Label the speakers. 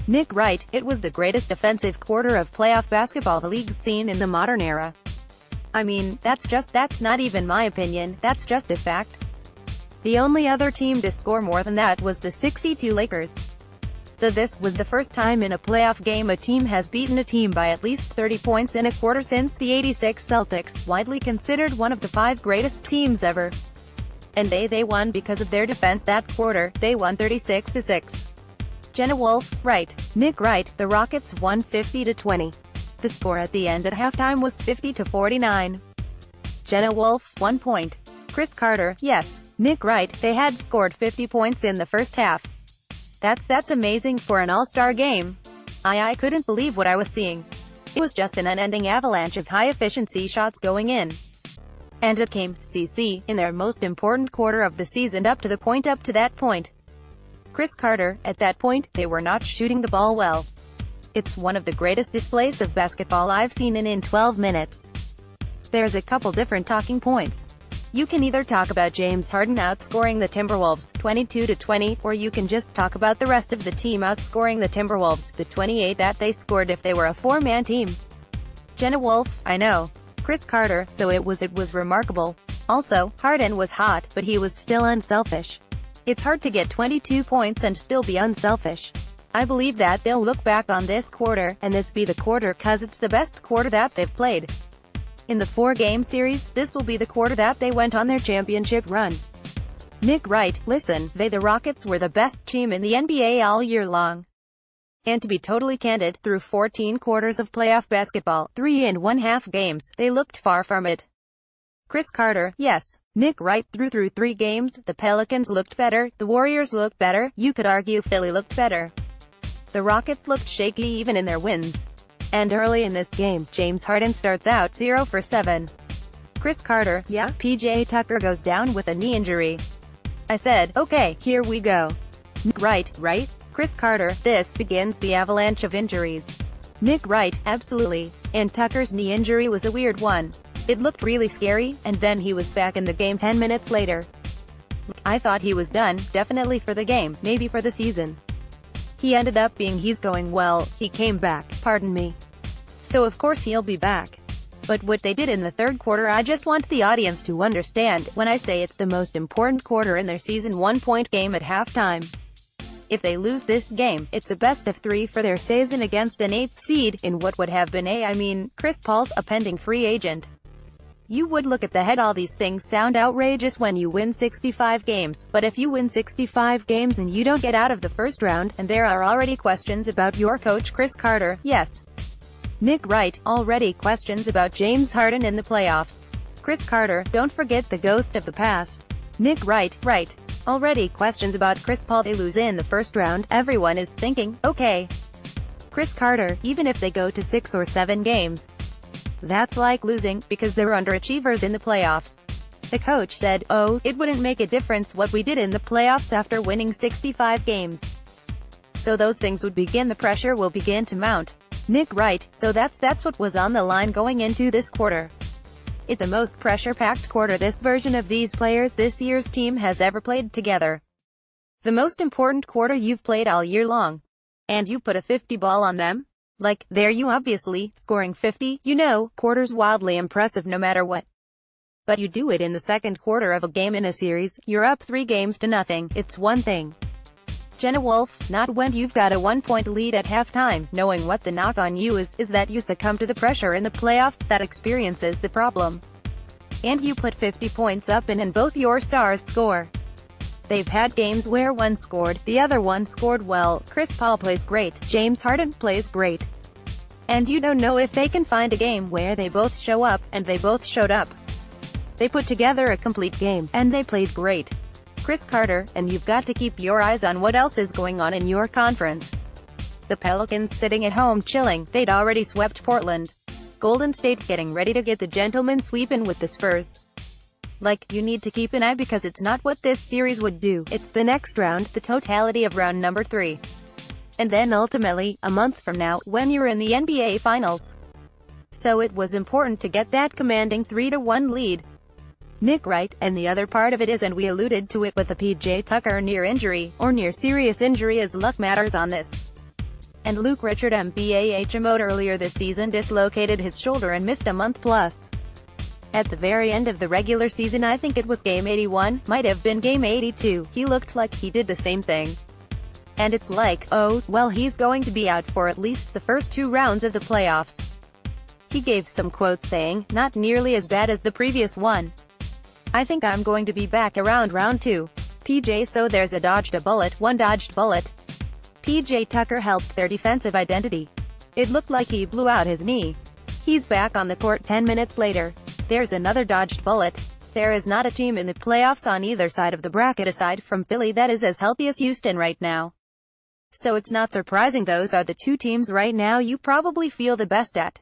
Speaker 1: Nick Wright, it was the greatest offensive quarter of playoff basketball the league's seen in the modern era. I mean, that's not even my opinion, that's just a fact. The only other team to score more than that was the '62 Lakers. This was the first time in a playoff game a team has beaten a team by at least 30 points in a quarter since the '86 Celtics, widely considered one of the 5 greatest teams ever. And they won because of their defense that quarter. They won 36-6. Jenna Wolf, Wright, Nick Wright, the Rockets won 50-20. The score at the end at halftime was 50-49. Jenna Wolf, 1 point. Chris Carter, yes, Nick Wright, they had scored 50 points in the first half. That's amazing for an all-star game. I couldn't believe what I was seeing. It was just an unending avalanche of high-efficiency shots going in. And it came, in their most important quarter of the season up to that point. Chris Carter, at that point, they were not shooting the ball well. It's one of the greatest displays of basketball I've seen in 12 minutes. There's a couple different talking points. You can either talk about James Harden outscoring the Timberwolves, 22-20, or you can just talk about the rest of the team outscoring the Timberwolves, the 28 that they scored if they were a 4-man team. Jenna Wolf, I know. Chris Carter, so it was remarkable. Also, Harden was hot, but he was still unselfish. It's hard to get 22 points and still be unselfish. I believe that they'll look back on this quarter, and this be the quarter 'cause it's the best quarter that they've played. In the 4-game series, this will be the quarter that they went on their championship run. Nick Wright, listen, the Rockets were the best team in the NBA all year long. And to be totally candid, through 14 quarters of playoff basketball, 3 1/2 games, they looked far from it. Chris Carter, yes, Nick Wright, through 3 games, the Pelicans looked better, the Warriors looked better, you could argue Philly looked better. The Rockets looked shaky even in their wins. And early in this game, James Harden starts out 0 for 7. Chris Carter, yeah, PJ Tucker goes down with a knee injury. I said, okay, here we go. Nick Wright, right? Chris Carter, this begins the avalanche of injuries. Nick Wright, absolutely. And Tucker's knee injury was a weird one. It looked really scary, and then he was back in the game 10 minutes later. I thought he was done, definitely for the game, maybe for the season. He ended up being he's going well, he came back, pardon me. So of course he'll be back. But what they did in the third quarter I just want the audience to understand, when I say it's the most important quarter in their season 1-point game at halftime. If they lose this game, it's a best of 3 for their season against an 8th seed, in what would have been Chris Paul's a pending free agent. You would look at the head. All these things sound outrageous when you win 65 games, but if you win 65 games and you don't get out of the first round, and there are already questions about your coach Chris Carter, yes. Nick Wright, already questions about James Harden in the playoffs. Chris Carter, don't forget the ghost of the past. Nick Wright, already questions about Chris Paul. They lose in the first round, everyone is thinking, okay. Chris Carter, even if they go to 6 or 7 games. That's like losing, because they're underachievers in the playoffs. The coach said, oh, it wouldn't make a difference what we did in the playoffs after winning 65 games. So those things would begin, the pressure will begin to mount. Nick Wright, so that's what was on the line going into this quarter. It's the most pressure-packed quarter this version of these players this year's team has ever played together. The most important quarter you've played all year long. And you put a 50 ball on them? Like, there you obviously, scoring 50, quarter's wildly impressive no matter what. But you do it in the second quarter of a game in a series, you're up 3 games to nothing, it's one thing. Jenna Wolf, not when you've got a 1-point lead at halftime, knowing what the knock on you is that you succumb to the pressure in the playoffs that experiences the problem. And you put 50 points up and both your stars score. They've had games where one scored, the other one scored well, Chris Paul plays great, James Harden plays great. And you don't know if they can find a game where they both show up, and they both showed up. They put together a complete game, and they played great. Chris Carter, and you've got to keep your eyes on what else is going on in your conference. The Pelicans sitting at home chilling, they'd already swept Portland. Golden State getting ready to get the gentleman sweep in with the Spurs. Like, you need to keep an eye because it's not what this series would do, it's the next round, the totality of round number 3. And then ultimately, a month from now, when you're in the NBA Finals. So it was important to get that commanding 3-1 lead. Nick Wright, and the other part of it is, and we alluded to it with the PJ Tucker near injury, or near serious injury as luck matters on this. And Luke Richard MBAHMO'd earlier this season dislocated his shoulder and missed a month plus. At the very end of the regular season, I think it was game 81, might have been game 82, he looked like he did the same thing. And it's like, oh, well, he's going to be out for at least the first 2 rounds of the playoffs. He gave some quotes saying, not nearly as bad as the previous one. I think I'm going to be back around round 2. PJ so there's a bullet, one dodged bullet. PJ Tucker helped their defensive identity. It looked like he blew out his knee. He's back on the court 10 minutes later. There's another dodged bullet. There is not a team in the playoffs on either side of the bracket aside from Philly that is as healthy as Houston right now. So it's not surprising those are the 2 teams right now you probably feel the best at.